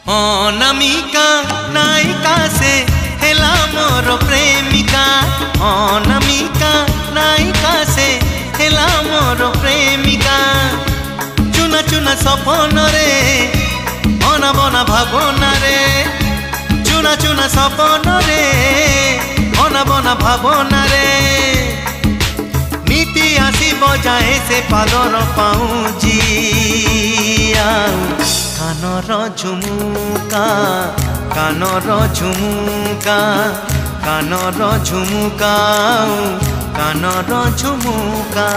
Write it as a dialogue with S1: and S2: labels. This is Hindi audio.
S1: अनामिका नायिका से हेला मोर प्रेमिका। अनामिका नायिका से हेला मोर प्रेमिका। चुना चुना सपन रे बना बना भावना रे। चुना चुना सपन रे बना बना भावना रे। नीति आसी बजाए से पालर पाऊँजी कानर झुमुका कानर झुमुका कानर झुमुका कानर झुमुका।